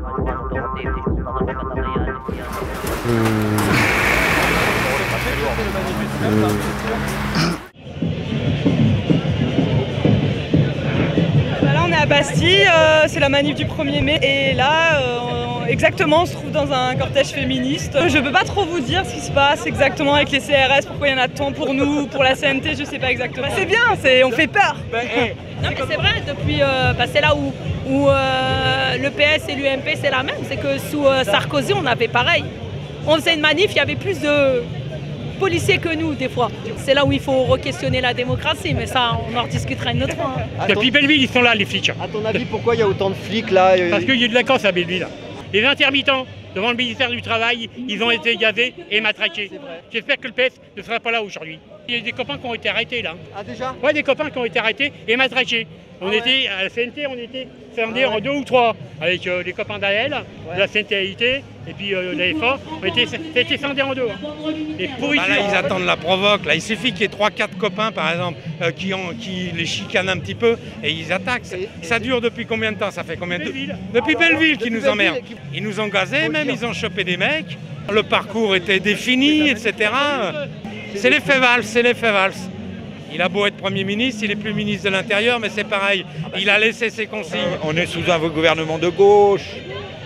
Là on est à Bastille, c'est la manif du 1er mai et là exactement on se trouve dans un cortège féministe. Je peux pas trop vous dire ce qui se passe exactement avec les CRS, pourquoi il y en a tant pour nous, pour la CNT, je sais pas exactement. C'est bien, on fait peur. Non mais c'est vrai, depuis c'est là où le PS et l'UMP c'est la même, c'est que sous Sarkozy on avait pareil. On faisait une manif, il y avait plus de policiers que nous des fois. C'est là où il faut re-questionner la démocratie, mais ça on en rediscutera une autre fois. Depuis Belleville ils sont là les flics. À ton avis pourquoi il y a autant de flics là Parce qu'il y a de vacances à Belleville. Les intermittents devant le ministère du Travail, ils ont été gazés et matraqués. J'espère que le PS ne sera pas là aujourd'hui. Il y a des copains qui ont été arrêtés là. Ah déjà? Ouais, des copains qui ont été arrêtés et matraqués. On était à la CNT, on était scindés en 2 ou 3 avec les copains d'AL, de la CNTAIT et puis l'AFA. On était scindés en 2. Et pourritures. Là, ils attendent la provoque. Là, il suffit qu'il y ait 3-4 copains, par exemple, qui les chicanent un petit peu et ils attaquent. Ça dure depuis combien de temps? Ça fait combien de temps? Depuis Belleville qu'ils nous emmerdent. Ils nous ont gazés, même ils ont chopé des mecs. Le parcours était défini, etc. C'est l'effet Valls, c'est l'effet Valls. Il a beau être Premier ministre, il n'est plus ministre de l'Intérieur, mais c'est pareil. Il a laissé ses consignes. On est sous un gouvernement de gauche.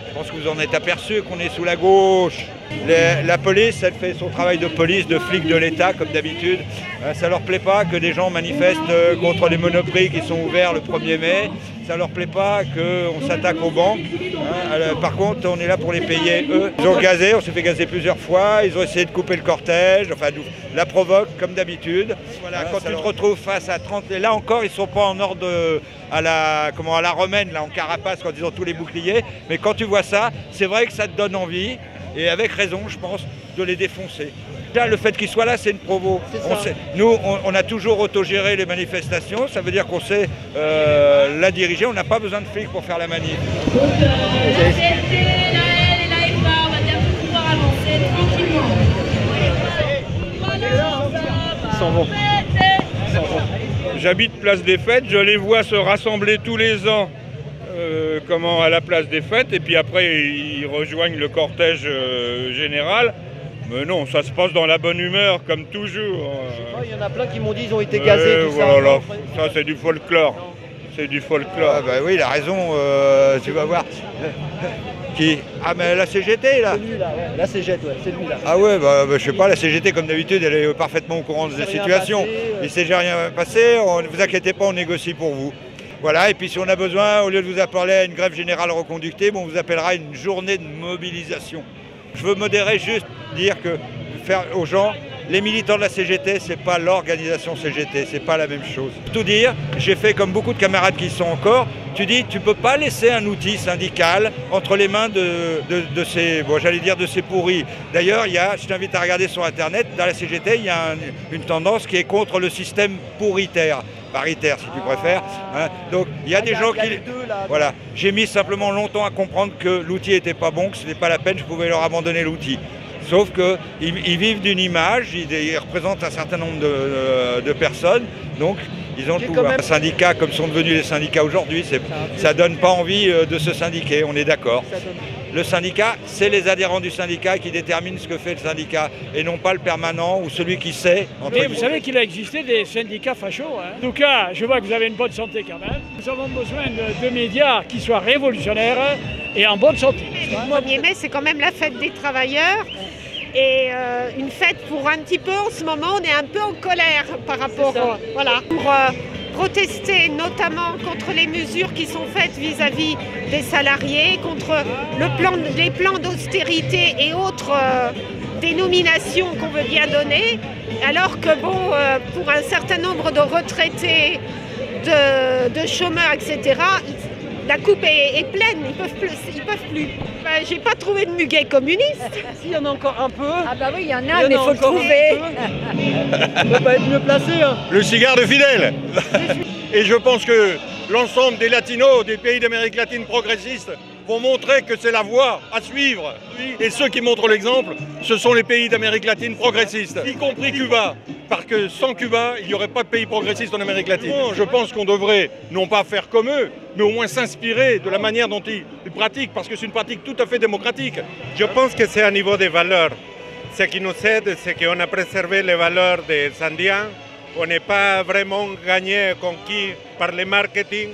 Je pense que vous en êtes aperçu qu'on est sous la gauche. La police, elle fait son travail de police, de flic de l'État, comme d'habitude. Ça leur plaît pas que des gens manifestent contre les monoprix qui sont ouverts le 1er mai. Ça leur plaît pas qu'on s'attaque aux banques. Par contre, on est là pour les payer, eux. Ils ont gazé, on s'est fait gazer plusieurs fois. Ils ont essayé de couper le cortège, enfin, la provoque, comme d'habitude. Voilà, quand tu te retrouves face à 30... Et là encore, ils ne sont pas en ordre à la romaine, là, en carapace, quand ils ont tous les boucliers. Mais quand tu vois ça, c'est vrai que ça te donne envie. Et avec raison, je pense, de les défoncer. Là, le fait qu'ils soient là, c'est une provo. Nous, on a toujours autogéré les manifestations. Ça veut dire qu'on sait la diriger. On n'a pas besoin de flics pour faire la manif. La CNT, la L et la FA, on va bientôt pouvoir avancer tranquillement. Ils s'en vont. J'habite Place des Fêtes, je les vois se rassembler tous les ans à la Place des Fêtes et puis après ils rejoignent le cortège général. Mais non, ça se passe dans la bonne humeur comme toujours. Il y en a plein qui m'ont dit qu'ils ont été gazés, tout ça. Voilà, ça c'est du folklore. C'est du folklore. Ah bah oui, il a raison, tu vas voir. Qui? Ah mais la CGT là. C'est lui là, ouais. La CGT, ouais, c'est lui là. Ah ouais, je sais pas, la CGT comme d'habitude, elle est parfaitement au courant des situations. Il ne s'est rien passé, ne vous inquiétez pas, on négocie pour vous. Voilà, et puis si on a besoin, au lieu de vous appeler à une grève générale reconductée, on vous appellera à une journée de mobilisation. Je veux modérer, juste dire que faire aux gens, les militants de la CGT, c'est pas l'organisation CGT, c'est pas la même chose. Pour tout dire, j'ai fait comme beaucoup de camarades qui y sont encore, tu dis, tu peux pas laisser un outil syndical entre les mains de ces, j'allais dire de ces pourris. D'ailleurs, je t'invite à regarder sur Internet, dans la CGT, il y a une tendance qui est contre le système paritaire, si tu préfères. Hein. Donc il y a des gens qui... Voilà, j'ai mis simplement longtemps à comprendre que l'outil n'était pas bon, que ce n'était pas la peine, je pouvais leur abandonner l'outil. Sauf qu'ils vivent d'une image, ils représentent un certain nombre de personnes, donc ils ont le pouvoir. Un syndicat, comme sont devenus les syndicats aujourd'hui, ça ne donne pas envie de se syndiquer, on est d'accord. Le syndicat, c'est les adhérents du syndicat qui déterminent ce que fait le syndicat, et non pas le permanent ou celui qui sait. Mais vous savez qu'il a existé des syndicats fachos. Hein. En tout cas, je vois que vous avez une bonne santé quand même. Nous avons besoin de médias qui soient révolutionnaires et en bonne santé. Le 1er mai, c'est quand même la fête des travailleurs. Et une fête pour un petit peu, en ce moment, on est un peu en colère par rapport pour protester notamment contre les mesures qui sont faites vis-à-vis des salariés, contre les plans d'austérité et autres dénominations qu'on veut bien donner, alors que pour un certain nombre de retraités, de chômeurs, etc., la coupe est pleine, ils peuvent plus. Ben, j'ai pas trouvé de muguet communiste. S'il y en a encore un peu. Ah bah oui, il y en a, mais il faut le trouver. Il ne peut pas être mieux placé. Hein. Le cigare de Fidel. Et je pense que l'ensemble des latinos, des pays d'Amérique latine progressistes, vont montrer que c'est la voie à suivre. Et ceux qui montrent l'exemple, ce sont les pays d'Amérique latine progressistes, y compris Cuba. Parce que sans Cuba, il n'y aurait pas de pays progressistes en Amérique latine. Je pense qu'on devrait, non pas faire comme eux, mais au moins s'inspirer de la manière dont ils pratiquent, parce que c'est une pratique tout à fait démocratique. Je pense que c'est à niveau des valeurs. Ce qui nous aide, c'est qu'on a préservé les valeurs des Indiens. On n'est pas vraiment gagné, conquis par le marketing.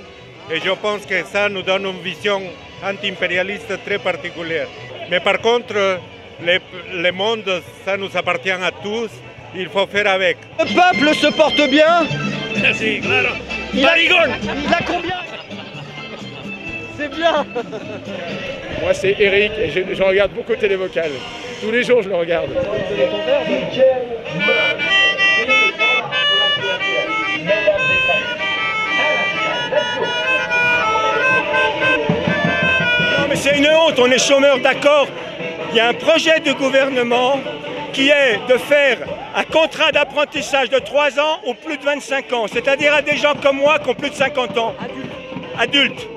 Et je pense que ça nous donne une vision anti-impérialiste très particulière. Mais par contre, le monde, ça nous appartient à tous. Il faut faire avec. Le peuple se porte bien. Sí, claro. Il a combien? C'est bien. Moi, c'est Eric et je regarde beaucoup de télévocal. Tous les jours, je le regarde. Non, mais c'est une honte, on est chômeurs, d'accord. Il y a un projet du gouvernement qui est de faire un contrat d'apprentissage de 3 ans ou plus de 25 ans, c'est-à-dire à des gens comme moi qui ont plus de 50 ans. Adultes.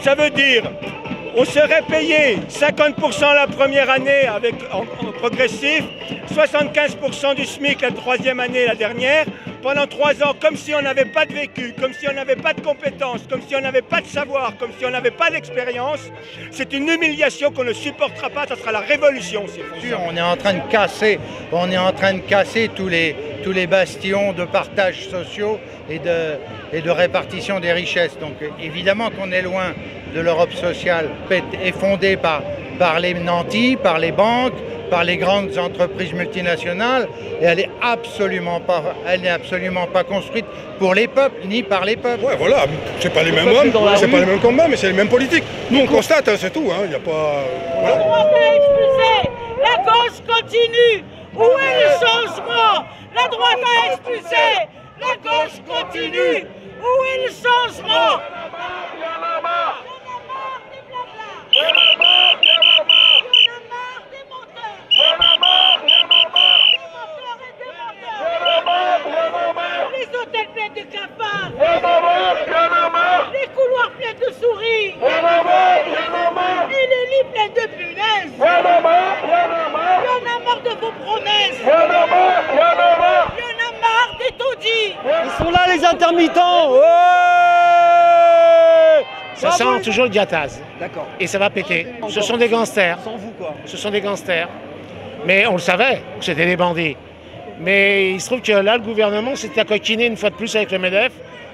Ça veut dire on serait payé 50% la première année en progressif, 75% du SMIC la 3e année, la dernière, pendant 3 ans, comme si on n'avait pas de vécu, comme si on n'avait pas de compétences, comme si on n'avait pas de savoir, comme si on n'avait pas d'expérience. C'est une humiliation qu'on ne supportera pas, ça sera la révolution. On est en train de casser tous les bastions de partage sociaux et de répartition des richesses. Donc évidemment qu'on est loin de l'Europe sociale est fondée par les nantis, par les banques, par les grandes entreprises multinationales, et elle n'est absolument pas construite pour les peuples, ni par les peuples. Ouais, voilà, c'est pas les mêmes hommes, c'est pas les mêmes combats, mais c'est les mêmes politiques. Nous, on constate, hein, c'est tout, il n'y a pas... Voilà. La droite a expulsé, la gauche continue. Où est le changement? La droite a expulsé, la gauche continue. Où est le changement? Les hôtels pleins de cafards, les couloirs pleins de souris, et les lits pleins de punaises. Il y en a marre de vos promesses. Il y en a marre des taudis. Ils sont là les intermittents. Ouais, ça sent toujours le diatase. D'accord. Et ça va péter. Ce sont des gangsters. Sans vous, quoi. Ce sont des gangsters. Mais on le savait que c'était des bandits. Mais il se trouve que là, le gouvernement s'est coquiné une fois de plus avec le MEDEF,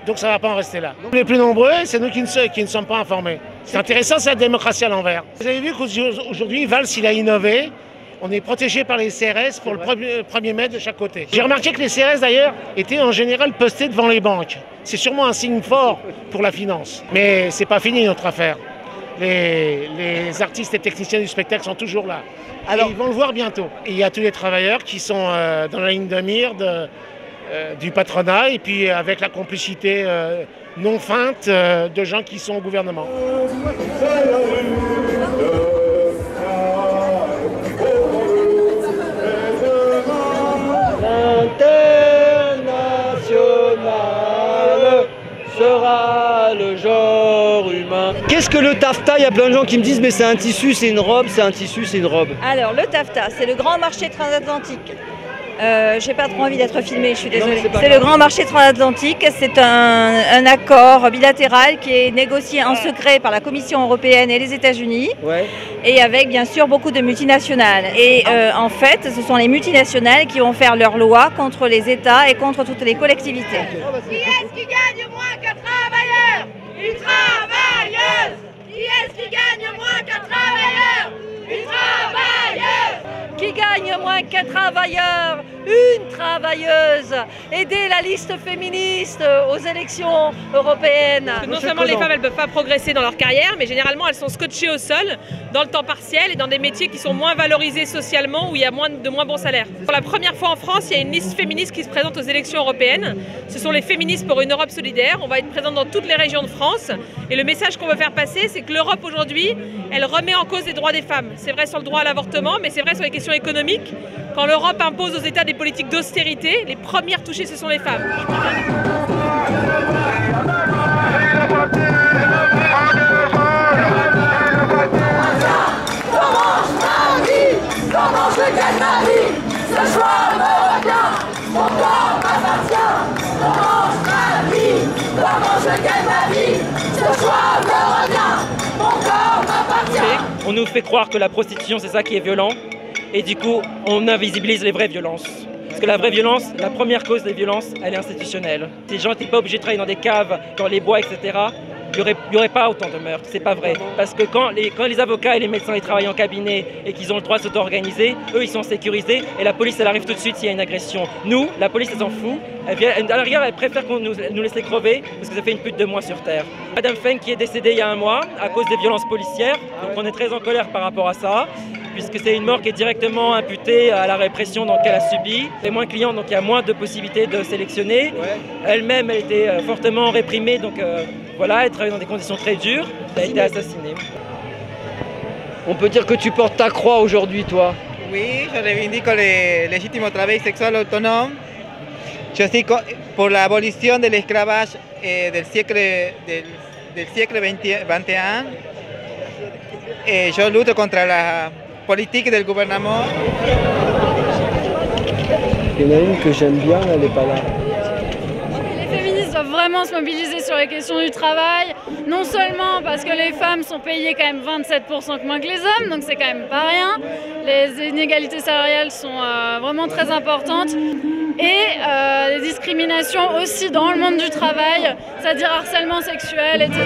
donc ça ne va pas en rester là. Les plus nombreux, c'est nous qui ne sommes pas informés. C'est intéressant, c'est la démocratie à l'envers. Vous avez vu qu'aujourd'hui, Valls, il a innové. On est protégé par les CRS pour le 1er mai de chaque côté. J'ai remarqué que les CRS, d'ailleurs, étaient en général postés devant les banques. C'est sûrement un signe fort pour la finance. Mais c'est pas fini notre affaire. Les artistes et techniciens du spectacle sont toujours là. Alors, ils vont le voir bientôt. Et il y a tous les travailleurs qui sont dans la ligne de mire du patronat et puis avec la complicité non feinte de gens qui sont au gouvernement. L'international sera le genre humain. Qu'est-ce que le taffetas? Il y a plein de gens qui me disent mais c'est un tissu, c'est une robe, c'est un tissu, c'est une robe. Alors le taffetas, c'est le grand marché transatlantique. J'ai pas trop envie d'être filmée, je suis désolée. C'est le grand marché transatlantique, c'est un accord bilatéral qui est négocié en secret par la Commission européenne et les États-Unis, et avec bien sûr beaucoup de multinationales. Et en fait, ce sont les multinationales qui vont faire leurs lois contre les États et contre toutes les collectivités. Qui est-ce qui gagne moins qu'un travailleur? Une travailleuse. Qui est-ce qui gagne moins qu'un travailleur? Une travailleuse. Qui gagne moins qu'un travailleur? Une travailleuse. Aider la liste féministe aux élections européennes. Non seulement les femmes elles ne peuvent pas progresser dans leur carrière, mais généralement elles sont scotchées au sol dans le temps partiel et dans des métiers qui sont moins valorisés socialement, où il y a de moins bons salaires. Pour la première fois en France, il y a une liste féministe qui se présente aux élections européennes. Ce sont les féministes pour une Europe solidaire. On va être présente dans toutes les régions de France. Et le message qu'on veut faire passer, c'est que l'Europe aujourd'hui, elle remet en cause les droits des femmes. C'est vrai sur le droit à l'avortement, mais c'est vrai sur les questions économiques. Quand l'Europe impose aux États des politiques d'austérité, les premières touchées, ce sont les femmes. On nous fait croire que la prostitution, c'est ça qui est violent. Et du coup, on invisibilise les vraies violences. Parce que la vraie violence, la première cause des violences, elle est institutionnelle. Ces gens n'étaient pas obligés de travailler dans des caves, dans les bois, etc. Il n'y aurait pas autant de meurtres, c'est pas vrai. Parce que quand les avocats et les médecins ils travaillent en cabinet et qu'ils ont le droit de s'auto-organiser, eux ils sont sécurisés et la police elle arrive tout de suite s'il y a une agression. Nous, la police elle s'en fout, à la rigueur elle préfère qu'on nous laisse crever parce que ça fait une pute de moins sur terre. Madame Feng qui est décédée il y a un mois à cause des violences policières, donc on est très en colère par rapport à ça. Puisque c'est une mort qui est directement imputée à la répression qu'elle a subie. Elle est moins cliente, donc il y a moins de possibilités de sélectionner. Elle-même, elle était fortement réprimée, donc voilà, elle travaillait dans des conditions très dures. Elle a été assassinée. On peut dire que tu portes ta croix aujourd'hui, toi? Oui, je revendique le légitime travail sexuel autonome. Je suis pour l'abolition de l'esclavage del siècle 21. Et je lutte contre la politique du gouvernement. Il y en a une que j'aime bien, elle n'est pas là. Les féministes doivent vraiment se mobiliser sur les questions du travail, non seulement parce que les femmes sont payées quand même 27% moins que les hommes, donc c'est quand même pas rien. Les inégalités salariales sont vraiment très importantes. Et les discriminations aussi dans le monde du travail, c'est-à-dire harcèlement sexuel, etc.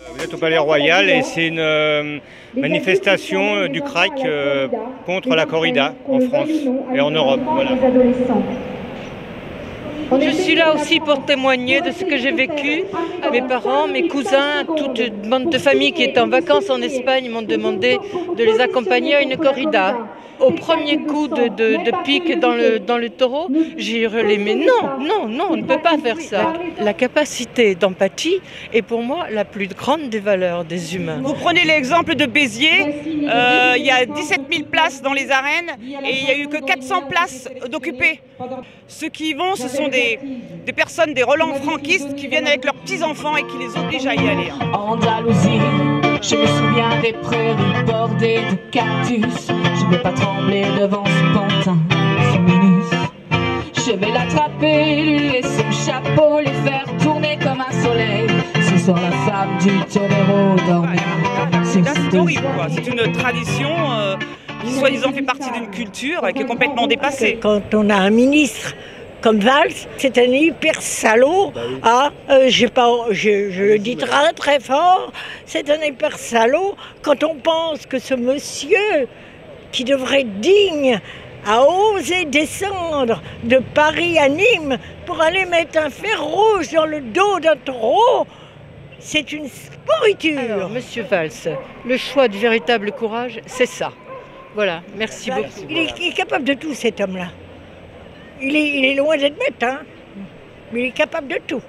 Vous êtes au Palais Royal et c'est une manifestation du CRAC contre la corrida en France et en Europe. Voilà. Je suis là aussi pour témoigner de ce que j'ai vécu. Mes parents, mes cousins, toute une bande de famille qui est en vacances en Espagne m'ont demandé de les accompagner à une corrida. Au premier coup de pique dans le taureau, j'ai hurlé mais non, on ne peut pas faire ça. La capacité d'empathie est pour moi la plus grande des valeurs des humains. Vous prenez l'exemple de Béziers, il y a 17 000 places dans les arènes et il n'y a eu que 400 places d'occupées. Ceux qui y vont, ce sont des personnes, des relents franquistes qui viennent avec leurs petits-enfants et qui les obligent à y aller. Andalousie, je me souviens des prairies bordées de cactus. Je ne vais pas trembler devant ce pantin féministe. Je vais l'attraper, lui laisser le chapeau, lui faire tourner comme un soleil. Ce soir la femme du toléro dormir. C'est horrible, quoi. C'est une tradition qui soi-disant fait partie d'une culture qui est complètement dépassée. Quand on a un ministre comme Valls, c'est un hyper salaud. Je le dis très très fort, c'est un hyper salaud quand on pense que ce monsieur qui devrait être digne a osé descendre de Paris à Nîmes pour aller mettre un fer rouge dans le dos d'un taureau. C'est une pourriture. Alors, Monsieur Valls, le choix du véritable courage, c'est ça. Voilà, merci beaucoup. Il est capable de tout, cet homme-là. Il est loin d'être bête, hein, mais il est capable de tout.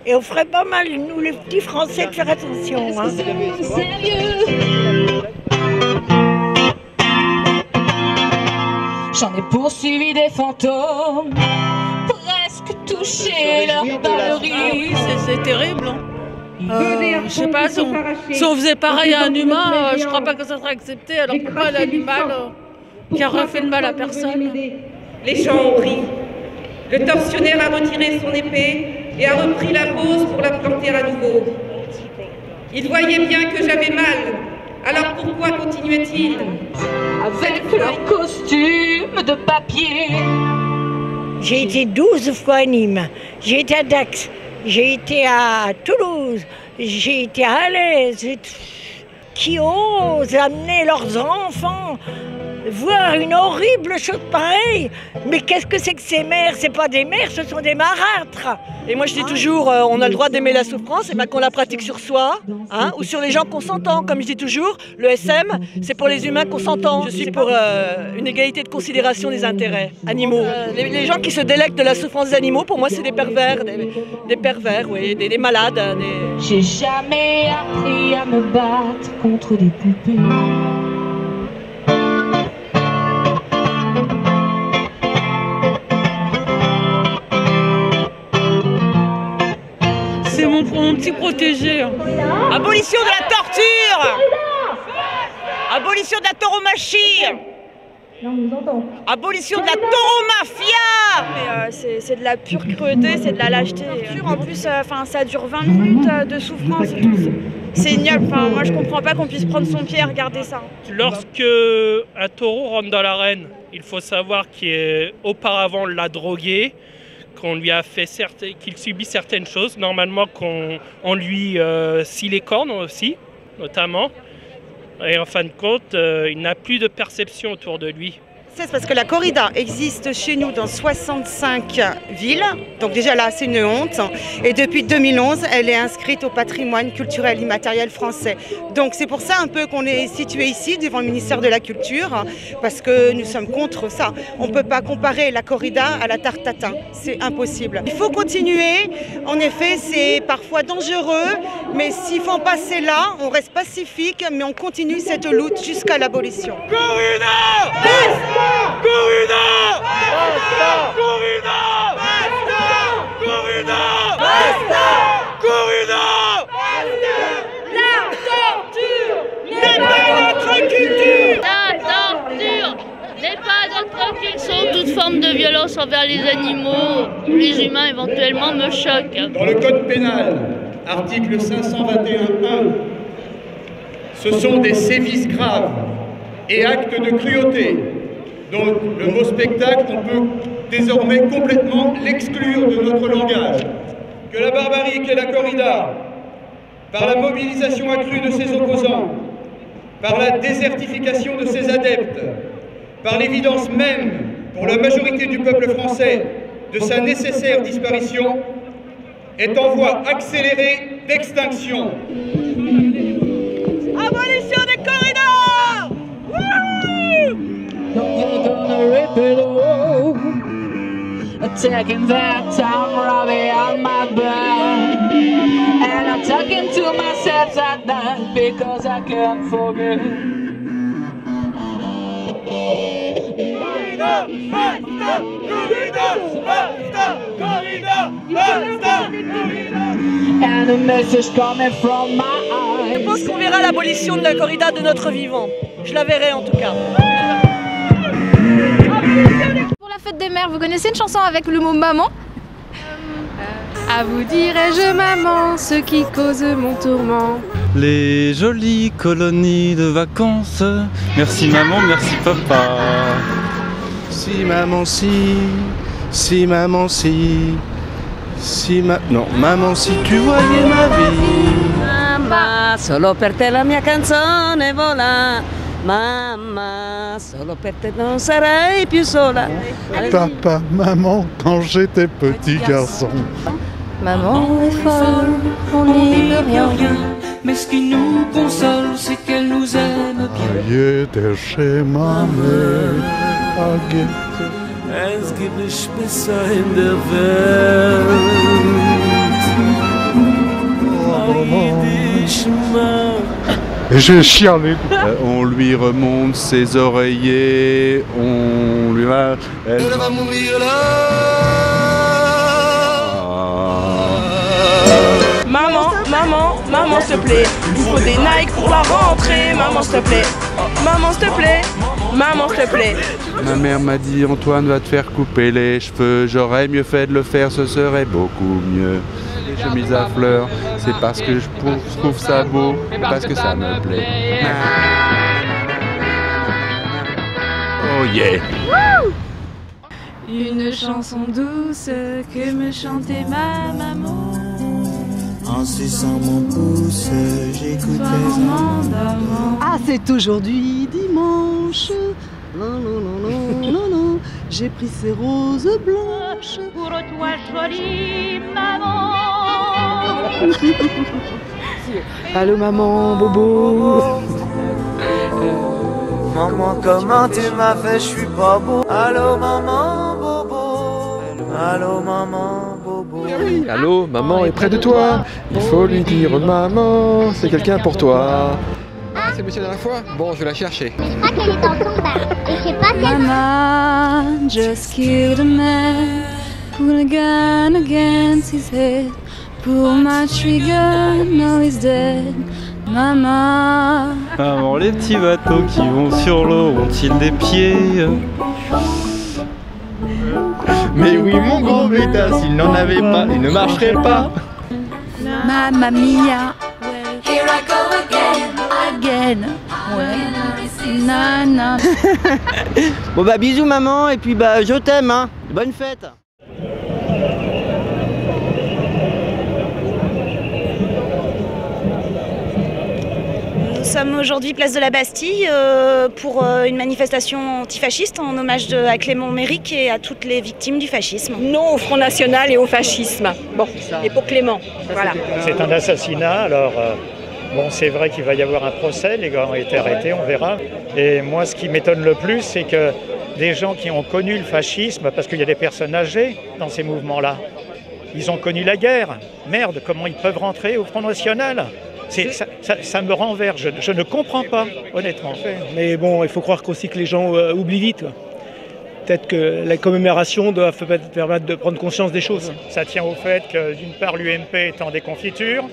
Et on ferait pas mal, nous les petits Français, de faire attention. Hein. J'en ai poursuivi des fantômes, presque touché leur balerie. C'est terrible, hein. Je sais pas, si on faisait pareil à un humain, je crois pas que ça serait accepté, alors pourquoi l'animal qui a refait de mal à personne. Les gens ont ri. Le tortionnaire a retiré son épée et a repris la pose pour la planter à nouveau. Il voyait bien que j'avais mal, alors pourquoi continuait-il? Avec leur costume de papier. J'ai été 12 fois à Nîmes, j'ai été à Dax, j'ai été à Toulouse, j'ai été à Alès, qui osent amener leurs enfants voir une horrible chose pareille. Mais qu'est-ce que c'est que ces mères? C'est pas des mères, ce sont des marâtres. Et moi je dis toujours, on a le droit d'aimer la souffrance, et bien qu'on la pratique sur soi, hein, ou sur les gens consentants. Comme je dis toujours, le SM, c'est pour les humains consentants. Je suis pour une égalité de considération des intérêts animaux. Les gens qui se délectent de la souffrance des animaux, pour moi c'est des pervers, des pervers, oui, des malades. J'ai jamais appris à me battre contre des poupées. C'est mon petit protégé. Abolition de la torture. torture. Abolition de la tauromachie. Abolition de la tauromafia. C'est de la pure cruauté, c'est de la lâcheté. En plus, ça dure 20 minutes de souffrance et tout. C'est ignoble. Moi, je comprends pas qu'on puisse prendre son pied et regarder ça. Lorsque un taureau rentre dans l'arène, il faut savoir qu'auparavant on l'a drogué, qu'on lui a fait qu'il subit certaines choses. Normalement, qu'on lui scie les cornes aussi, notamment. Et en fin de compte, il n'a plus de perception autour de lui. C'est parce que la corrida existe chez nous dans 65 villes, donc déjà là c'est une honte, et depuis 2011 elle est inscrite au patrimoine culturel immatériel français. Donc c'est pour ça un peu qu'on est situé ici devant le ministère de la Culture, parce que nous sommes contre ça. On ne peut pas comparer la corrida à la tarte tatin, c'est impossible. Il faut continuer, en effet c'est parfois dangereux, mais s'il faut en passer là, on reste pacifique, mais on continue cette lutte jusqu'à l'abolition. Corrida! Corrida! Basta! Corrida! Basta! Corrida! Basta! Corrida! Basta! La torture n'est pas notre culture! La torture n'est pas notre culture. Toute forme de violence envers les animaux, les humains éventuellement, me choque. Dans le code pénal, article 521.1, ce sont des sévices graves et actes de cruauté. Donc le mot spectacle, on peut désormais complètement l'exclure de notre langage. Que la barbarie qu'est la corrida, par la mobilisation accrue de ses opposants, par la désertification de ses adeptes, par l'évidence même, pour la majorité du peuple français, de sa nécessaire disparition, est en voie accélérée d'extinction. Abolition des corridas! You're gonna rip it all, taking that time rubbing on my back, and I'm talking to myself at night because I can't forget. Corrida, basta! Corrida, basta! Corrida, basta! And a message coming from my eyes. Je pense qu'on verra l'abolition de la corrida de notre vivant. Je la verrai en tout cas. Pour la fête des mères, vous connaissez une chanson avec le mot maman? À vous dirai-je maman, ce qui cause mon tourment. Les jolies colonies de vacances. Merci maman, merci papa. Si maman si, si maman si, non, maman si tu voyais ma vie. Mamma, solo per te la mia canzone vola. Mamma, solo per te non sarai più sola. Papa, maman, quand j'étais petit garçon. Maman est folle, on n'y peut rien. Mais ce qui nous console, c'est qu'elle nous aime bien. J'étais chez ma mère. Es gibt nicht besser in der Welt. Et j'ai chialé. On lui remonte ses oreillers, on lui va... Elle va mourir là. Maman, s'il te plaît. Il faut des Nike pour la rentrée. Maman, s'il te plaît. Maman, s'il te plaît. Maman, s'il te plaît. Ma mère m'a dit Antoine va te faire couper les cheveux. J'aurais mieux fait de le faire, ce serait beaucoup mieux. Les chemises à fleurs, c'est parce que je trouve ça beau, parce que ça me plaît. Oh yeah. Une chanson douce que me chantait ma maman. En suçant mon pouce, j'écoutais Ah, c'est aujourd'hui dimanche. Non, non, non, non, non, non. J'ai pris ces roses blanches. Pour toi, jolie maman. Allô maman, bobo. Maman, comment tu m'as fait, je suis pas beau. Allô maman, bobo. Allô maman, bobo. Allô, maman est près de toi. Il faut lui dire maman, c'est quelqu'un pour toi. Ah, c'est monsieur de la fois? Bon, je vais la chercher. Je crois qu'elle est en combat. Et je sais pas si Mama just killed a man, put a gun against his head, pull my trigger, now he's dead. Maman. Maman, les petits bateaux qui vont sur l'eau ont-ils des pieds? Mais oui, mon gros bêta, s'il n'en avait pas, il ne marcherait pas. Mamma mia. Here I go again. Ouais. Nana. Bon bah bisous maman et puis bah je t'aime hein. Bonne fête. Nous sommes aujourd'hui place de la Bastille pour une manifestation antifasciste en hommage à Clément Méric et à toutes les victimes du fascisme. Non au Front National et au fascisme. Bon, et pour Clément. Voilà. C'est un assassinat, alors bon, c'est vrai qu'il va y avoir un procès, les gars ont été arrêtés, on verra. Et moi, ce qui m'étonne le plus, c'est que des gens qui ont connu le fascisme, parce qu'il y a des personnes âgées dans ces mouvements-là, ils ont connu la guerre. Merde, comment ils peuvent rentrer au Front National ? Ça me renverse, je ne comprends pas, honnêtement. Mais bon, il faut croire aussi que les gens oublient vite. Peut-être que la commémoration doit permettre de prendre conscience des choses. Ça tient au fait que d'une part l'UMP est en déconfiture,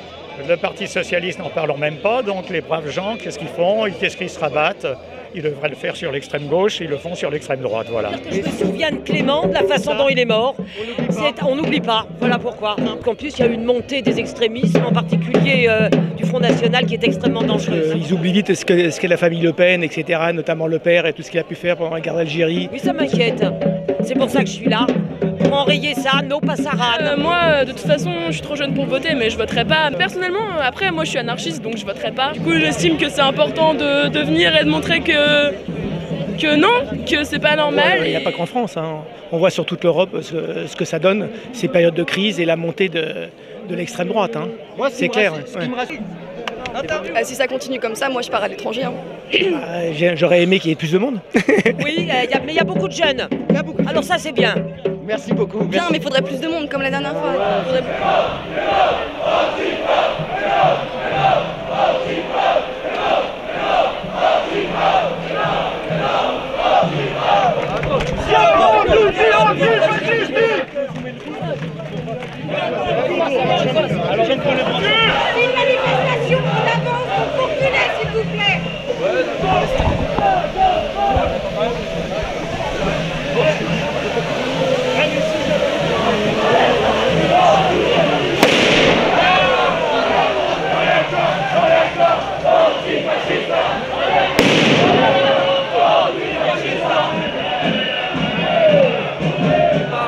le Parti Socialiste n'en parlons même pas, donc les braves gens, qu'est-ce qu'ils font? Qu'est-ce qu'ils se rabattent? Ils devraient le faire sur l'extrême gauche, ils le font sur l'extrême droite, voilà. Je me souviens de Clément, de la façon dont il est mort. On n'oublie pas, voilà pourquoi. En plus, il y a eu une montée des extrémismes, en particulier du Front National, qui est extrêmement dangereuse. Ils oublient vite ce qu'est la famille Le Pen, etc., notamment le père et tout ce qu'il a pu faire pendant la guerre d'Algérie. Oui, ça m'inquiète. C'est pour ça que je suis là. Pour enrayer ça, no passaran. Moi, de toute façon, je suis trop jeune pour voter, mais je voterai pas. Personnellement, après, moi, je suis anarchiste, donc je voterai pas. Du coup, j'estime que c'est important de venir et de montrer que non, que c'est pas normal. Il n'y a pas qu'en France, hein. On voit sur toute l'Europe ce que ça donne, ces périodes de crise et la montée de l'extrême droite. Hein. C'est clair. Si ça continue comme ça, moi je pars à l'étranger. Hein. J'aurais aimé qu'il y ait plus de monde. Oui, mais il y a beaucoup de jeunes. Alors ça c'est bien. Merci beaucoup. Bien, mais il faudrait plus de monde comme la dernière fois. C'est une manifestation, on avance, faut reculer s'il vous plaît.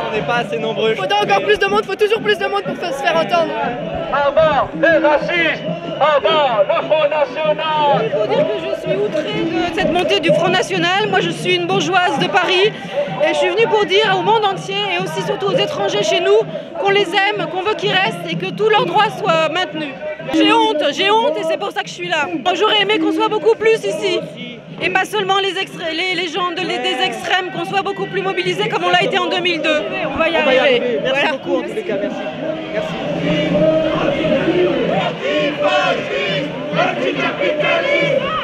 On n'est pas assez nombreux. Faudrait encore plus de monde, faut toujours plus de monde pour se faire entendre. À bas les racistes, à bas le Front National. Il faut dire que je suis outrée de cette montée du Front National. Moi je suis une bourgeoise de Paris et je suis venue pour dire au monde entier et aussi surtout aux étrangers chez nous qu'on les aime, qu'on veut qu'ils restent et que tous leurs droits soient maintenus. J'ai honte et c'est pour ça que je suis là. J'aurais aimé qu'on soit beaucoup plus ici. Et pas seulement les gens des extrêmes, qu'on soit beaucoup plus mobilisés comme on l'a été en 2002. On va y arriver. Merci beaucoup en tous les cas, merci.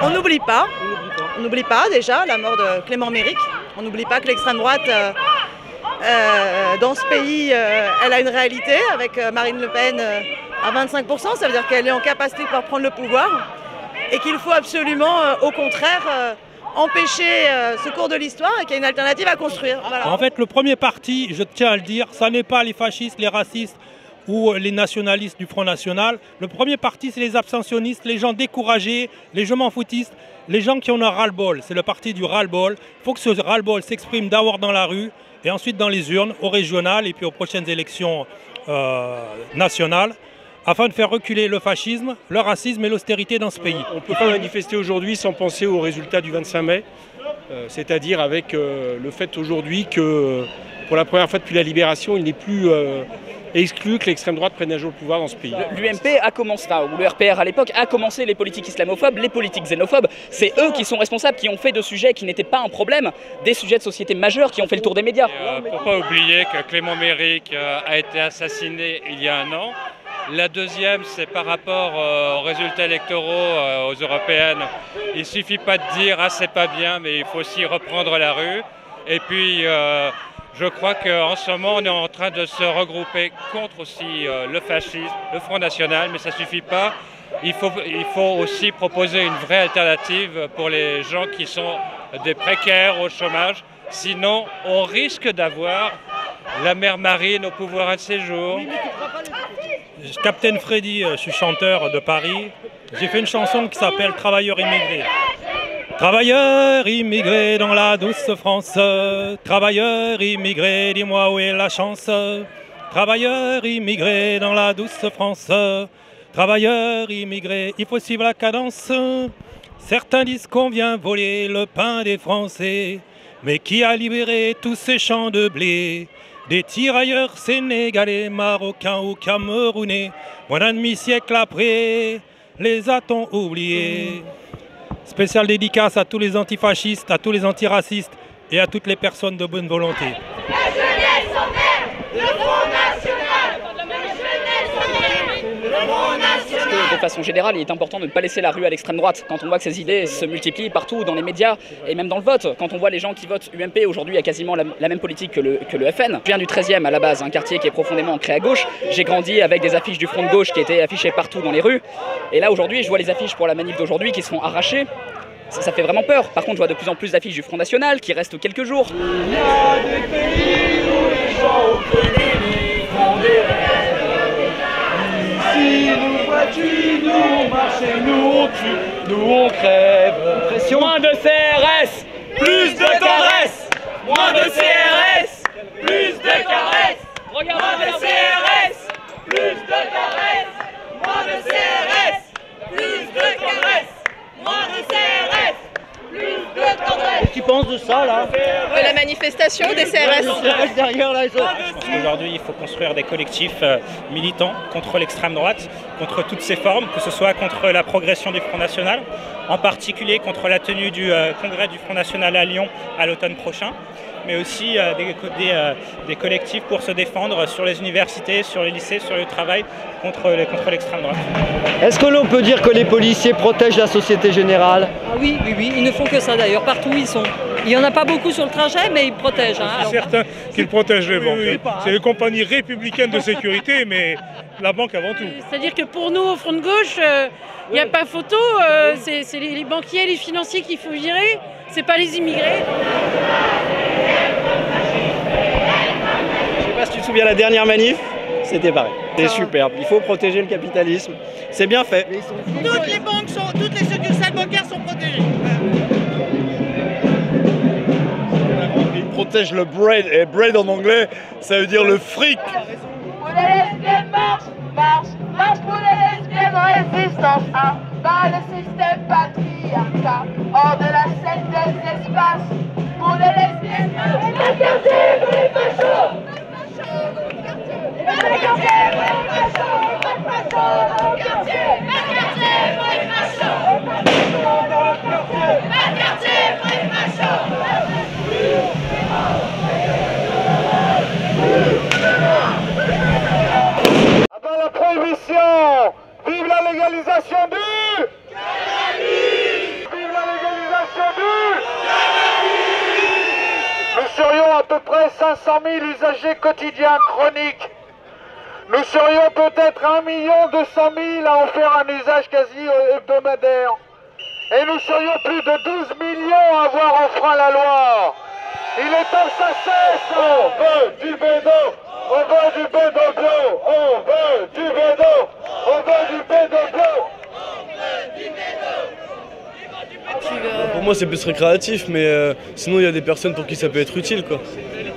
On n'oublie pas déjà la mort de Clément Méric. On n'oublie pas que l'extrême droite dans ce pays, elle a une réalité avec Marine Le Pen à 25%. Ça veut dire qu'elle est en capacité de pouvoir prendre le pouvoir. Et qu'il faut absolument, au contraire, empêcher ce cours de l'histoire et qu'il y a une alternative à construire. Voilà. En fait, le premier parti, je tiens à le dire, ça n'est pas les fascistes, les racistes ou les nationalistes du Front National. Le premier parti, c'est les abstentionnistes, les gens découragés, les je m'en foutistes, les gens qui en ont ras-le-bol. C'est le parti du ras-le-bol. Il faut que ce ras-le-bol s'exprime d'abord dans la rue et ensuite dans les urnes, aux régionales et puis aux prochaines élections nationales, afin de faire reculer le fascisme, le racisme et l'austérité dans ce pays. On ne peut pas manifester aujourd'hui sans penser aux résultats du 25 mai, c'est-à-dire avec le fait aujourd'hui que pour la première fois depuis la libération, il n'est plus exclu que l'extrême droite prenne un jour le pouvoir dans ce pays. L'UMP a commencé, ou le RPR à l'époque, a commencé les politiques islamophobes, les politiques xénophobes. C'est eux qui sont responsables, qui ont fait de sujets qui n'étaient pas un problème, des sujets de société majeurs qui ont fait le tour des médias. Il ne faut pas oublier que Clément Méric a été assassiné il y a un an. La deuxième, c'est par rapport aux résultats électoraux aux européennes. Il ne suffit pas de dire « ah c'est pas bien », mais il faut aussi reprendre la rue. Et puis Je crois qu'en ce moment, on est en train de se regrouper contre aussi le fascisme, le Front National, mais ça ne suffit pas. Il faut aussi proposer une vraie alternative pour les gens qui sont des précaires au chômage. Sinon, on risque d'avoir la mère Marine au pouvoir un de ces jours. Captain Freddy, je suis chanteur de Paris. J'ai fait une chanson qui s'appelle Travailleurs immigrés. Travailleurs immigrés dans la douce France, travailleurs immigrés, dis-moi où est la chance. Travailleurs immigrés dans la douce France, travailleurs immigrés, il faut suivre la cadence. Certains disent qu'on vient voler le pain des Français, mais qui a libéré tous ces champs de blé? Des tirailleurs sénégalais, marocains ou camerounais, moins d'un demi-siècle après, les a-t-on oubliés? Spéciale dédicace à tous les antifascistes, à tous les antiracistes et à toutes les personnes de bonne volonté. La jeunesse en vert, le Front National. Le Front National. Parce que de façon générale, il est important de ne pas laisser la rue à l'extrême droite. Quand on voit que ces idées se multiplient partout dans les médias et même dans le vote, quand on voit les gens qui votent UMP aujourd'hui a quasiment la même politique que le FN. Je viens du 13e à la base, un quartier qui est profondément ancré à gauche. J'ai grandi avec des affiches du Front de gauche qui étaient affichées partout dans les rues. Et là aujourd'hui, je vois les affiches pour la manif d'aujourd'hui qui seront arrachées. Ça fait vraiment peur. Par contre, je vois de plus en plus d'affiches du Front National qui restent quelques jours. Il y a des pays où les gens oppriment font des rêves. Ici, nous voici, nous on marche et nous on tue, nous on crève. Pression. Moins de CRS, plus de tendresse. Moins de CRS, plus de caresses. Moins de CRS, plus de caresses. Moins de CRS, plus de caresses. Moins de CRS, plus de tendresse. Qu'est-ce que tu penses de ça là? De la manifestation des CRS. Derrière là, Je pense qu'aujourd'hui, il faut construire des collectifs militants contre l'extrême droite, contre toutes ses formes, que ce soit contre la progression du Front National, en particulier contre la tenue du congrès du Front National à Lyon à l'automne prochain, mais aussi des collectifs pour se défendre sur les universités, sur les lycées, sur le travail, contre l'extrême droite. Est-ce que l'on peut dire que les policiers protègent la société générale? Ah oui, ils ne font que ça d'ailleurs, partout où ils sont. Il n'y en a pas beaucoup sur le trajet, mais ils protègent. C'est certain qu'ils protègent les banques. C'est les compagnies républicaines de sécurité, mais la banque avant tout. C'est-à-dire que pour nous, au Front de gauche, il n'y a pas photo, c'est les banquiers, les financiers qu'il faut virer, c'est pas les immigrés. Je sais pas si tu te souviens la dernière manif, c'était pareil. C'est superbe, il faut protéger le capitalisme. C'est bien fait. Toutes les banques toutes les succursales bancaires sont protégées. Ils protègent le bread, et bread en anglais, ça veut dire le fric. Pour les lesbiennes, marche, marche, marche pour les lesbiennes en résistance. Dans le système patriarcat, hors de la scène des espaces. Pour les lesbiennes, marche, les quartiers pour les fachos. Les quartiers pour les fachos, les fachos au quartier. Les quartiers pour les fachos, les quartiers pour les fachos. Ah ben la prohibition! Vive la légalisation du cannabis! Vive la légalisation du cannabis! Nous serions à peu près 500 000 usagers quotidiens chroniques. Nous serions peut-être 1 200 000 à en faire un usage quasi hebdomadaire. Et nous serions plus de 12 millions à avoir enfreint la loi. Il est temps que ça cesse! On veut du bédo! On veut du bédo bio! On veut du bédo! On veut du bédo bio! Pour moi c'est plus récréatif, mais sinon il y a des personnes pour qui ça peut être utile quoi.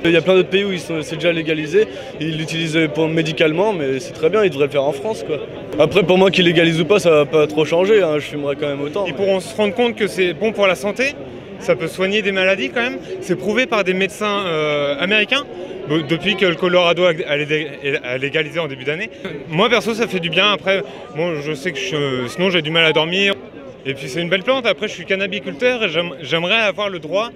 Il y a plein d'autres pays où c'est déjà légalisé, ils l'utilisent médicalement, mais c'est très bien, ils devraient le faire en France quoi. Après pour moi qu'ils légalisent ou pas, ça va pas trop changer, hein, je fumerai quand même autant. Ils pourront se rendre compte que c'est bon pour la santé, ça peut soigner des maladies quand même, c'est prouvé par des médecins américains. Depuis que le Colorado a légalisé en début d'année. Moi perso ça fait du bien, après bon, je sais que sinon j'ai du mal à dormir. Et puis c'est une belle plante, après je suis cannabiculteur et j'aimerais avoir le droit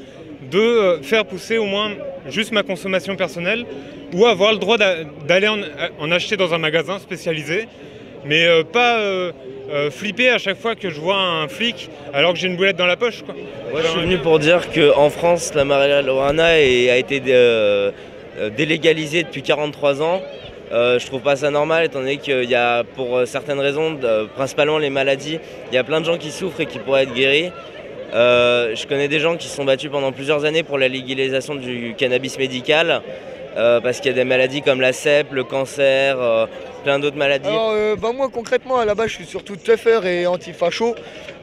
de faire pousser au moins juste ma consommation personnelle ou avoir le droit d'aller en acheter dans un magasin spécialisé mais pas flipper à chaque fois que je vois un flic alors que j'ai une boulette dans la poche, quoi. Moi, je suis venu pour dire qu'en France, la marijuana a été délégalisée depuis 43 ans. Je trouve pas ça normal, étant donné qu'il y a, pour certaines raisons, principalement les maladies, il y a plein de gens qui souffrent et qui pourraient être guéris. Je connais des gens qui se sont battus pendant plusieurs années pour la légalisation du cannabis médical, parce qu'il y a des maladies comme la CEP, le cancer, plein d'autres maladies. Alors, moi concrètement, à la base, je suis surtout teuffer et anti-facho.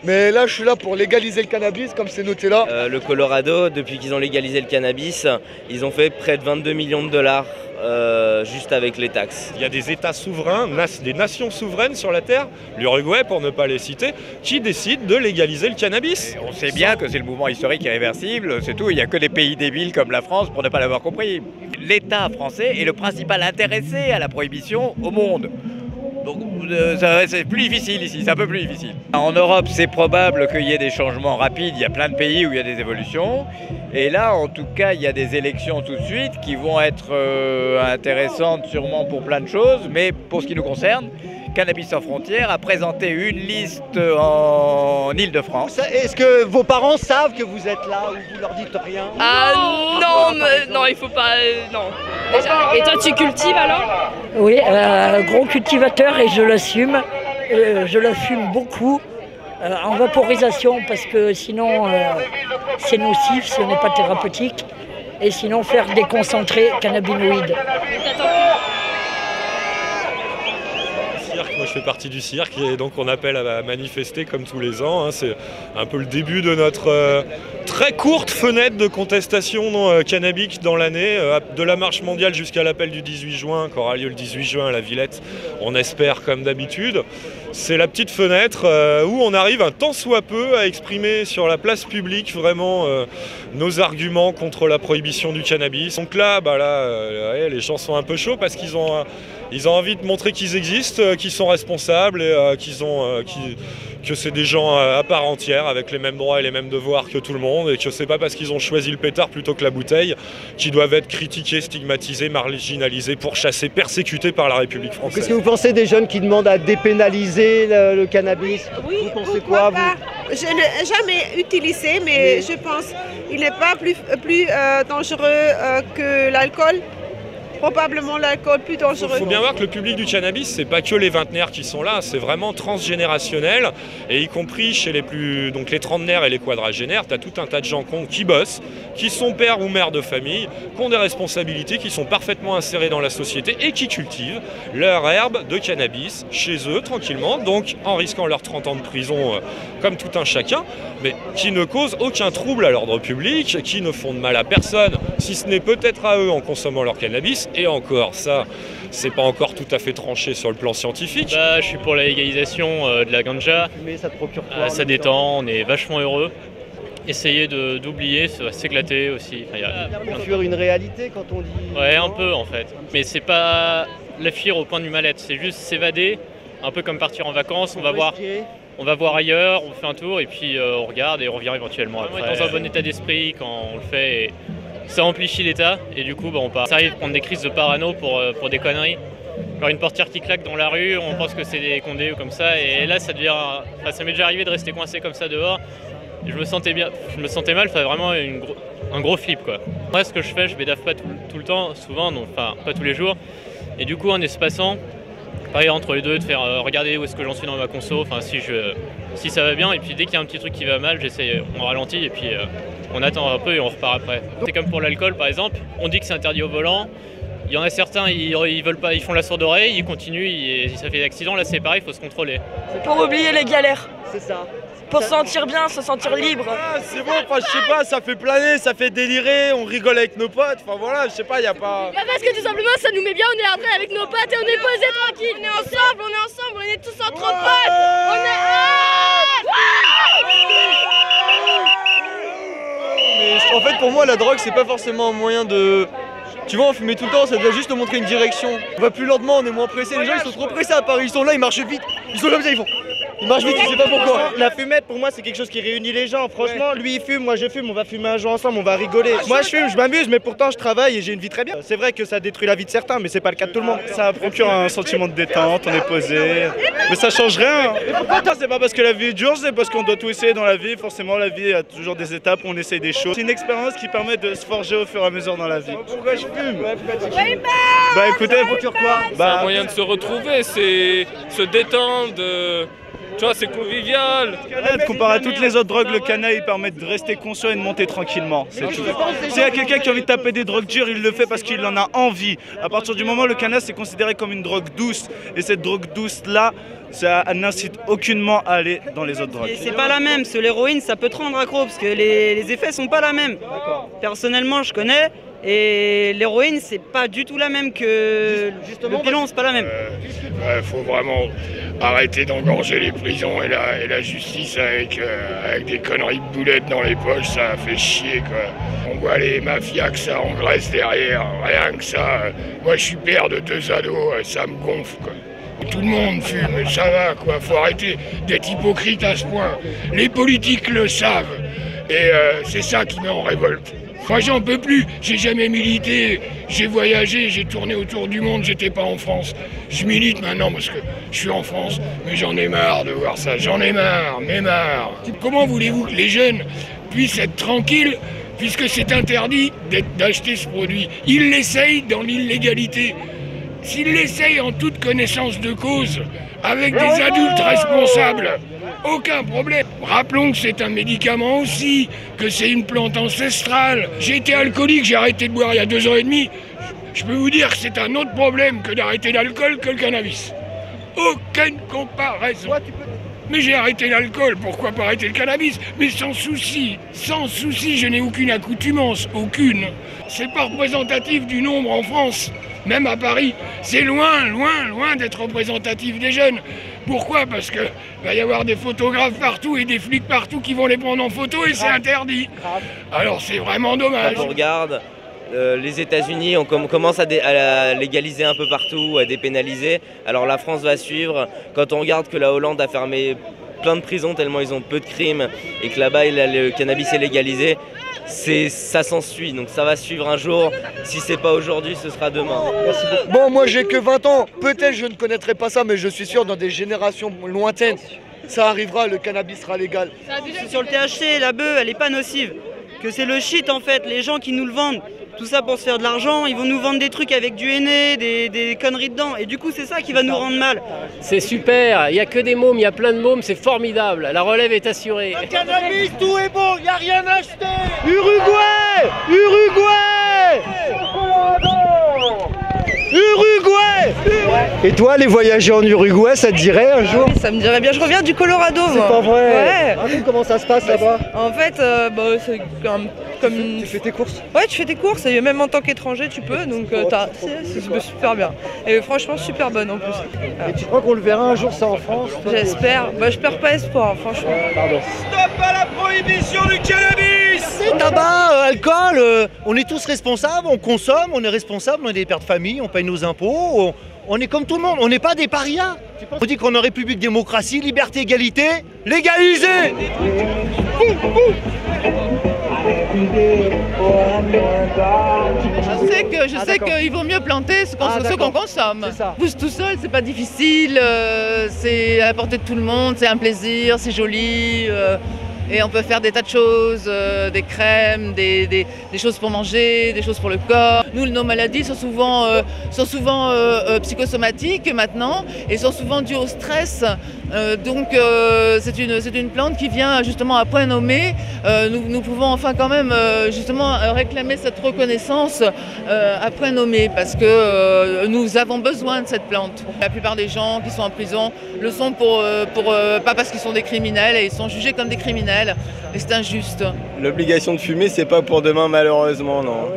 Mais là, je suis là pour légaliser le cannabis, comme c'est noté là. Le Colorado, depuis qu'ils ont légalisé le cannabis, ils ont fait près de 22 millions de dollars. Juste avec les taxes. Il y a des États souverains, des nations souveraines sur la Terre, l'Uruguay pour ne pas les citer, qui décident de légaliser le cannabis. Et on sait bien que c'est le mouvement historique irréversible, c'est tout, il n'y a que des pays débiles comme la France pour ne pas l'avoir compris. L'État français est le principal intéressé à la prohibition au monde. Donc c'est plus difficile ici, c'est un peu plus difficile. En Europe, c'est probable qu'il y ait des changements rapides, il y a plein de pays où il y a des évolutions. Et là, en tout cas, il y a des élections tout de suite qui vont être intéressantes sûrement pour plein de choses. Mais pour ce qui nous concerne, Cannabis sans frontières a présenté une liste en Île-de-France. Est-ce que vos parents savent que vous êtes là ou vous leur dites rien? Non, il faut pas... non. Et toi, tu cultives alors? Oui, gros cultivateur et je l'assume. Je la fume beaucoup. En vaporisation parce que sinon c'est nocif, ce n'est pas thérapeutique. Et sinon faire des concentrés cannabinoïdes. Moi je fais partie du cirque et donc on appelle à manifester comme tous les ans. C'est un peu le début de notre très courte fenêtre de contestation cannabique dans l'année, de la marche mondiale jusqu'à l'appel du 18 juin, qui aura lieu le 18 juin à la Villette, on espère comme d'habitude. C'est la petite fenêtre où on arrive un tant soit peu à exprimer sur la place publique vraiment nos arguments contre la prohibition du cannabis. Donc là, les gens sont un peu chauds parce qu'ils ont envie de montrer qu'ils existent, qu'ils sont responsables et que c'est des gens à part entière avec les mêmes droits et les mêmes devoirs que tout le monde et que c'est pas parce qu'ils ont choisi le pétard plutôt que la bouteille qu'ils doivent être critiqués, stigmatisés, marginalisés, pourchassés, persécutés par la République française. Qu'est-ce que vous pensez des jeunes qui demandent à dépénaliser le cannabis? Oui, vous pensez quoi vous? Je ne l'ai jamais utilisé, mais je pense qu'il n'est pas plus dangereux que l'alcool. Probablement l'alcool plus dangereux. Il faut bien voir que le public du cannabis, c'est pas que les vingtenaires qui sont là, c'est vraiment transgénérationnel, et y compris chez les trentenaires et les quadragénaires, tu as tout un tas de gens qui bossent, qui sont pères ou mères de famille, qui ont des responsabilités, qui sont parfaitement insérés dans la société et qui cultivent leur herbe de cannabis chez eux tranquillement, donc en risquant leurs 30 ans de prison comme tout un chacun, mais qui ne causent aucun trouble à l'ordre public, qui ne font de mal à personne, si ce n'est peut-être à eux en consommant leur cannabis. Et encore, ça, c'est pas encore tout à fait tranché sur le plan scientifique. Je suis pour la légalisation de la ganja. Mais ça te procure quoi? Ça détend, on est vachement heureux. Essayer d'oublier, s'éclater aussi. Fuir une réalité quand on dit... Ouais, un peu en fait. Mais c'est pas la fuir au point du mal-être, c'est juste s'évader, un peu comme partir en vacances, on va voir ailleurs, on fait un tour et puis on regarde et on revient éventuellement après. On est dans un bon état d'esprit quand on le fait. Et ça amplifie l'état et du coup ça arrive à prendre des crises de parano pour des conneries. Quand une portière qui claque dans la rue, on pense que c'est des condés ou comme ça et là ça m'est déjà arrivé de rester coincé comme ça dehors. Et je me sentais mal, ça fait vraiment un gros flip quoi. Moi ce que je fais, je bédave pas tout le temps, souvent, enfin pas tous les jours. Et du coup en espaçant, pareil entre les deux, de faire regarder où est-ce que j'en suis dans ma conso, enfin si ça va bien et puis dès qu'il y a un petit truc qui va mal, on ralentit et puis on attend un peu et on repart après. C'est comme pour l'alcool par exemple, on dit que c'est interdit au volant, il y en a certains, ils veulent pas, ils font la sourde oreille, ils continuent et ça fait des accidents, là c'est pareil, il faut se contrôler. C'est pour oublier les galères. C'est ça. Pour se sentir bien, se sentir libre. Ah, c'est bon, enfin je sais pas, ça fait planer, ça fait délirer, on rigole avec nos potes, enfin voilà, je sais pas, y a pas... Parce que tout simplement ça nous met bien, on est après avec nos potes et on est posé tranquille. On est ensemble, on est tous entre potes. On Mais en fait pour moi la drogue c'est pas forcément un moyen de... Tu vois, on fumait tout le temps, ça doit juste te montrer une direction. On va plus lentement, on est moins pressé, les gens ils sont trop pressés à Paris, ils sont là, ils marchent vite, ils sont comme ça, ils font... Il marche vite, je sais pas pourquoi. La fumette, pour moi, c'est quelque chose qui réunit les gens. Franchement, lui, il fume, moi, je fume. On va fumer un jour ensemble, on va rigoler. Moi, je fume, je m'amuse, mais pourtant, je travaille et j'ai une vie très bien. C'est vrai que ça détruit la vie de certains, mais c'est pas le cas de tout le monde. Ça procure un sentiment de détente, on est posé. Mais ça change rien. Et pourquoi toi, c'est pas parce que la vie est dure, c'est parce qu'on doit tout essayer dans la vie. Forcément, la vie a toujours des étapes où on essaye des choses. C'est une expérience qui permet de se forger au fur et à mesure dans la vie. Pourquoi je fume? Bah écoutez, procure quoi? C'est un moyen de se retrouver, c'est se détendre. Tu vois, c'est convivial. Comparé à toutes les autres drogues, le cannabis permet de rester conscient et de monter tranquillement. C'est tout. S'il y a quelqu'un qui a envie de taper des drogues dures, il le fait parce qu'il en a envie. À partir du moment où le cannabis est considéré comme une drogue douce, et cette drogue douce-là, ça n'incite aucunement à aller dans les autres drogues. C'est pas la même, l'héroïne ça peut te rendre accro parce que les effets sont pas la même. Personnellement je connais et l'héroïne c'est pas du tout la même que le pilon, c'est pas la même. Faut vraiment arrêter d'engorger les prisons et la justice avec des conneries de boulettes dans les poches, ça fait chier quoi. On voit les mafias que ça engraisse derrière, rien que ça. Moi je suis père de 2 ados, ça me gonfle quoi. Tout le monde fume, ça va quoi, faut arrêter d'être hypocrite à ce point. Les politiques le savent et c'est ça qui met en révolte. Moi j'en peux plus, j'ai jamais milité, j'ai voyagé, j'ai tourné autour du monde, j'étais pas en France. Je milite maintenant parce que je suis en France, mais j'en ai marre de voir ça, j'en ai marre, mais marre. Comment voulez-vous que les jeunes puissent être tranquilles puisque c'est interdit d'acheter ce produit? Ils l'essayent dans l'illégalité. S'ils l'essayent en toute connaissance de cause, avec des adultes responsables, aucun problème. Rappelons que c'est un médicament aussi, que c'est une plante ancestrale. J'ai été alcoolique, j'ai arrêté de boire il y a 2 ans et demi. Je peux vous dire que c'est un autre problème que d'arrêter l'alcool que le cannabis. Aucune comparaison. Mais j'ai arrêté l'alcool, pourquoi pas arrêter le cannabis? Mais sans souci, je n'ai aucune accoutumance, aucune. C'est pas représentatif du nombre en France. Même à Paris, c'est loin d'être représentatif des jeunes. Pourquoi? Parce qu'il va y avoir des photographes partout et des flics partout qui vont les prendre en photo et c'est interdit. Alors c'est vraiment dommage. Quand on regarde, les États-Unis, on commence à légaliser un peu partout, à dépénaliser. Alors la France va suivre. Quand on regarde que la Hollande a fermé plein de prisons tellement ils ont peu de crimes et que là-bas le cannabis est légalisé, ça s'ensuit, donc ça va suivre un jour. Si c'est pas aujourd'hui, ce sera demain. Merci beaucoup. Bon, moi j'ai que 20 ans, peut-être je ne connaîtrai pas ça, mais je suis sûr dans des générations lointaines, ça arrivera, le cannabis sera légal. C'est sur le THC, la bœuf, elle est pas nocive. Que c'est le shit en fait, les gens qui nous le vendent. Tout ça pour se faire de l'argent, ils vont nous vendre des trucs avec du henné, des conneries dedans. Et du coup, c'est ça qui va nous rendre mal. C'est super, il n'y a que des mômes, il y a plein de mômes, c'est formidable. La relève est assurée. Le cannabis, tout est bon, il n'y a rien à acheter. Uruguay! Et toi, les voyager en Uruguay, ça te dirait un jour? Ça me dirait bien, je reviens du Colorado. C'est pas vrai? Ouais. Raconte comment ça se passe là-bas. En fait, c'est comme Tu fais tes courses? Ouais, tu fais tes courses, et même en tant qu'étranger, tu peux, donc c'est super bien. Et franchement, super bonne en plus. Et tu crois qu'on le verra un jour, ça en France? J'espère. Bah, je perds pas espoir, franchement. Pardon. Stop à la prohibition du cannabis! Tabac, alcool, on est tous responsables, on consomme, on est responsable, on est des pères de famille, on paye nos impôts, on est comme tout le monde, on n'est pas des parias. On dit qu'on est en République, démocratie, liberté, égalité, légalisé! Je sais qu'il vaut mieux planter ce qu'on consomme. Pousse tout seul, c'est pas difficile, c'est à la portée de tout le monde, c'est un plaisir, c'est joli. Et on peut faire des tas de choses, des crèmes, des choses pour manger, des choses pour le corps. Nous, nos maladies sont souvent psychosomatiques maintenant et sont souvent dues au stress. Donc c'est une plante qui vient justement à point nommé. Nous pouvons enfin quand même justement réclamer cette reconnaissance à point nommé parce que nous avons besoin de cette plante. La plupart des gens qui sont en prison le sont pas parce qu'ils sont des criminels et ils sont jugés comme des criminels. Et c'est injuste. L'obligation de fumer, c'est pas pour demain malheureusement, non.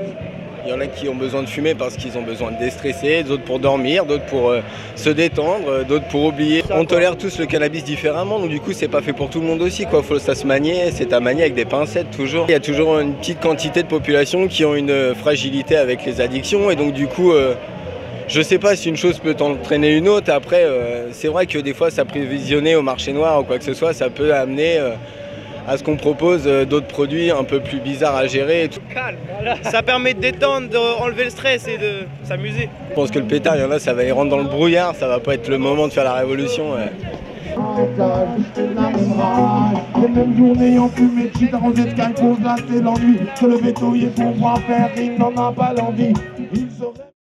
Il y en a qui ont besoin de fumer parce qu'ils ont besoin de déstresser, d'autres pour dormir, d'autres pour se détendre, d'autres pour oublier. On tolère tous le cannabis différemment, donc du coup c'est pas fait pour tout le monde aussi, quoi. Faut ça se manier, c'est à manier avec des pincettes toujours. Il y a toujours une petite quantité de population qui ont une fragilité avec les addictions et donc du coup je sais pas si une chose peut entraîner une autre. Après, c'est vrai que des fois, s'approvisionner au marché noir ou quoi que ce soit, ça peut amener à ce qu'on propose d'autres produits un peu plus bizarres à gérer. Et tout. Calme, voilà. Ça permet de détendre, d'enlever le stress et de s'amuser. Je pense que le pétard, il y en a, ça va y rentrer dans le brouillard, ça va pas être le moment de faire la révolution. Ouais. Les mêmes journées en fumée, cheat arrosé de Sky pour glacer l'ennui. Que le veto y est pour pouvoir faire, il n'en a pas l'envie. Tu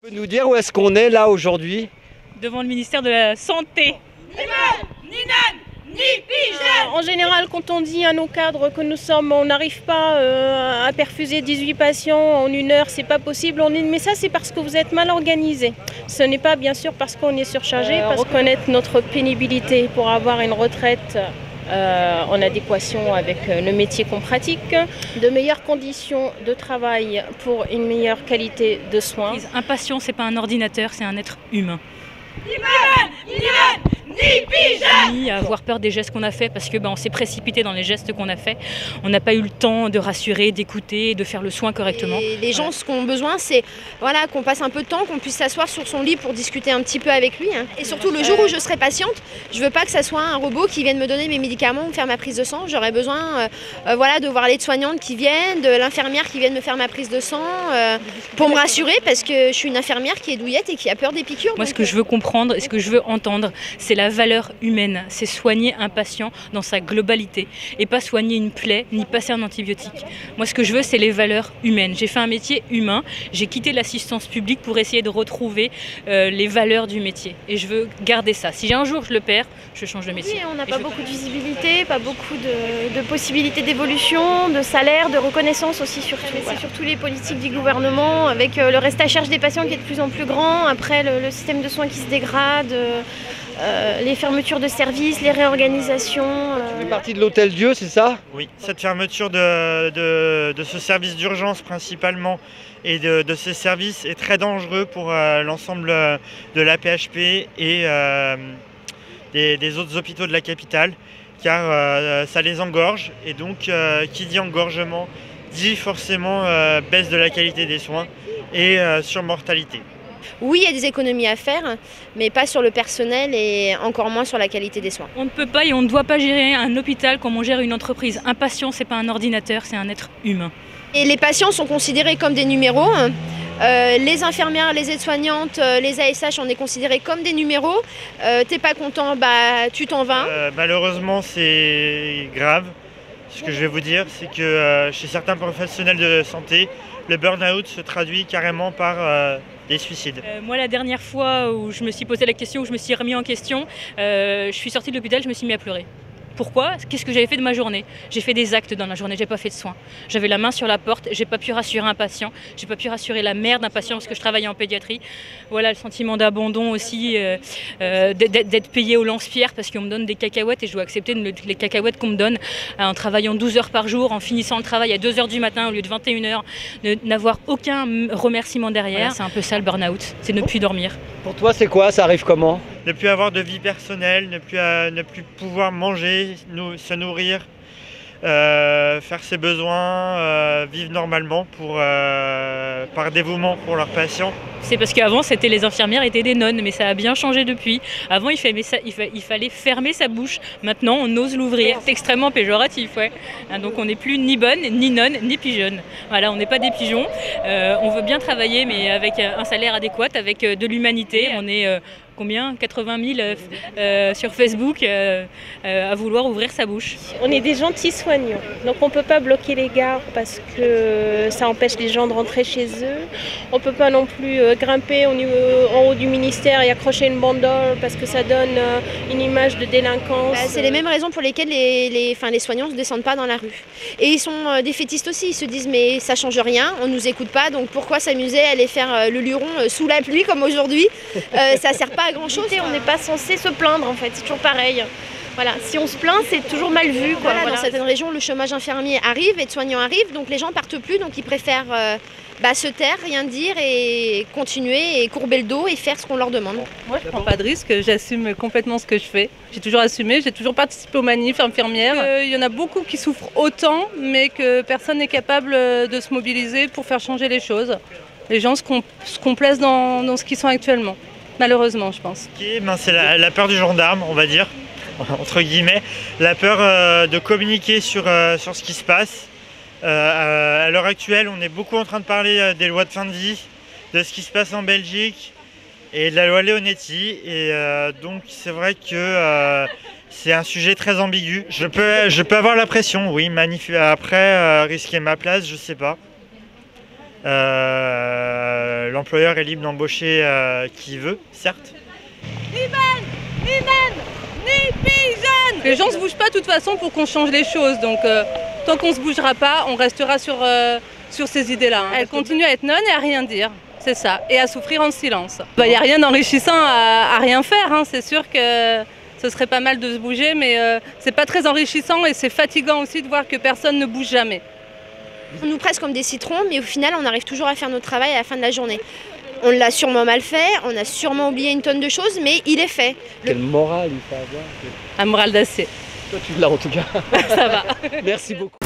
peux nous dire où est-ce qu'on est là aujourd'hui? Devant le ministère de la Santé. En général, quand on dit à nos cadres que nous sommes, on n'arrive pas à perfuser 18 patients en 1 heure, c'est pas possible. Mais ça, c'est parce que vous êtes mal organisé. Ce n'est pas bien sûr parce qu'on est surchargé, parce reconnaître notre pénibilité pour avoir une retraite en adéquation avec le métier qu'on pratique, de meilleures conditions de travail pour une meilleure qualité de soins. Un patient, c'est pas un ordinateur, c'est un être humain. Ni à avoir peur des gestes qu'on a fait parce que on s'est précipité dans les gestes qu'on a fait. On n'a pas eu le temps de rassurer, d'écouter, de faire le soin correctement. Et les gens, ce qu'on a besoin, c'est voilà, qu'on passe un peu de temps, qu'on puisse s'asseoir sur son lit pour discuter un petit peu avec lui. Hein. Et surtout, le jour où je serai patiente, je veux pas que ça soit un robot qui vienne me donner mes médicaments ou me faire ma prise de sang. J'aurais besoin voilà, de voir l'aide-soignante qui vienne, de l'infirmière qui vienne me faire ma prise de sang pour me rassurer parce que je suis une infirmière qui est douillette et qui a peur des piqûres. Moi, ce que je veux comprendre et ce que je veux entendre, c'est la valeur humaine. C'est soigner un patient dans sa globalité et pas soigner une plaie ni passer un antibiotique. Moi, ce que je veux, c'est les valeurs humaines. J'ai fait un métier humain, j'ai quitté l'assistance publique pour essayer de retrouver les valeurs du métier. Et je veux garder ça. Si un jour je le perds, je change de métier. Oui, on n'a pas beaucoup de visibilité, pas beaucoup de possibilités d'évolution, de salaire, de reconnaissance aussi surtout. Voilà. C'est surtout les politiques du gouvernement avec le reste à charge des patients qui est de plus en plus grand, après le système de soins qui se dégrade, les fermetures de services, les réorganisations. Tu fais partie de l'Hôtel Dieu, c'est ça? Oui, cette fermeture de ce service d'urgence principalement et de ces services est très dangereux pour l'ensemble de la PHP et des autres hôpitaux de la capitale, car ça les engorge et donc qui dit engorgement dit forcément baisse de la qualité des soins et surmortalité. Oui, il y a des économies à faire, mais pas sur le personnel et encore moins sur la qualité des soins. On ne peut pas et on ne doit pas gérer un hôpital comme on gère une entreprise. Un patient, c'est pas un ordinateur, c'est un être humain. Et les patients sont considérés comme des numéros. Les infirmières, les aides-soignantes, les ASH, on est considérés comme des numéros. T'es pas content, bah tu t'en vas. Malheureusement, c'est grave. Ce que je vais vous dire, c'est que chez certains professionnels de santé, le burn-out se traduit carrément par des suicides. Moi, la dernière fois où je me suis posé la question, où je me suis remis en question, je suis sortie de l'hôpital, je me suis mis à pleurer. Pourquoi? Qu'est-ce que j'avais fait de ma journée? J'ai fait des actes dans la journée, j'ai pas fait de soins. J'avais la main sur la porte, j'ai pas pu rassurer un patient, j'ai pas pu rassurer la mère d'un patient parce que je travaillais en pédiatrie. Voilà le sentiment d'abandon aussi, d'être payé au lance-pierre parce qu'on me donne des cacahuètes et je dois accepter les cacahuètes qu'on me donne en travaillant 12 heures par jour, en finissant le travail à 2 h du matin au lieu de 21 h, de n'avoir aucun remerciement derrière. Voilà, c'est un peu ça le burn-out, c'est ne plus dormir. Pour toi, c'est quoi? Ça arrive comment? Ne plus avoir de vie personnelle, ne plus pouvoir manger, se nourrir, faire ses besoins, vivre normalement par dévouement pour leurs patients. C'est parce qu'avant, les infirmières étaient des nonnes, mais ça a bien changé depuis. Avant, il fallait fermer sa bouche. Maintenant, on ose l'ouvrir. C'est extrêmement péjoratif, ouais. Donc on n'est plus ni bonne, ni nonne, ni pigeonne. Voilà, on n'est pas des pigeons. On veut bien travailler, mais avec un salaire adéquat, avec de l'humanité. On est combien? 80 000 sur Facebook à vouloir ouvrir sa bouche. On est des gentils soignants, donc on ne peut pas bloquer les gares parce que ça empêche les gens de rentrer chez eux. On ne peut pas non plus grimper en haut du ministère et accrocher une bandole parce que ça donne une image de délinquance. C'est les mêmes raisons pour lesquelles les soignants ne descendent pas dans la rue. Et ils sont défaitistes aussi, ils se disent mais ça change rien, on ne nous écoute pas, donc pourquoi s'amuser à aller faire le luron sous la pluie comme aujourd'hui? Ça ne sert pas à grand chose. On n'est pas censé se plaindre en fait, c'est toujours pareil. Voilà, si on se plaint, c'est toujours mal vu. Voilà, dans certaines régions, le chômage infirmier arrive, aides-soignants arrivent, donc les gens partent plus, donc ils préfèrent se taire, rien dire et continuer et courber le dos et faire ce qu'on leur demande. Moi, je ne prends pas de risque, j'assume complètement ce que je fais. J'ai toujours assumé, j'ai toujours participé aux manifs infirmières. Il y en a beaucoup qui souffrent autant, mais que personne n'est capable de se mobiliser pour faire changer les choses. Les gens se complaisent dans ce qu'ils sont actuellement, malheureusement, je pense. C'est la peur du gendarme, on va dire, entre guillemets. La peur de communiquer sur ce qui se passe. À l'heure actuelle, on est beaucoup en train de parler des lois de fin de vie, de ce qui se passe en Belgique et de la loi Leonetti. Et donc c'est vrai que c'est un sujet très ambigu. Je peux avoir la pression, oui. Après, risquer ma place, je sais pas. L'employeur est libre d'embaucher qui veut, certes. Les gens ne se bougent pas de toute façon pour qu'on change les choses. Donc tant qu'on ne se bougera pas, on restera sur ces idées-là. Elles continuent à être nonnes et à rien dire. C'est ça. Et à souffrir en silence. Il n'y a rien d'enrichissant à rien faire. Hein. C'est sûr que ce serait pas mal de se bouger, mais c'est pas très enrichissant et c'est fatigant aussi de voir que personne ne bouge jamais. On nous presse comme des citrons, mais au final, on arrive toujours à faire notre travail à la fin de la journée. On l'a sûrement mal fait, on a sûrement oublié une tonne de choses, mais il est fait. Quelle morale il faut avoir? Un moral d'acier. Toi tu l'as en tout cas. Ça va. Merci beaucoup.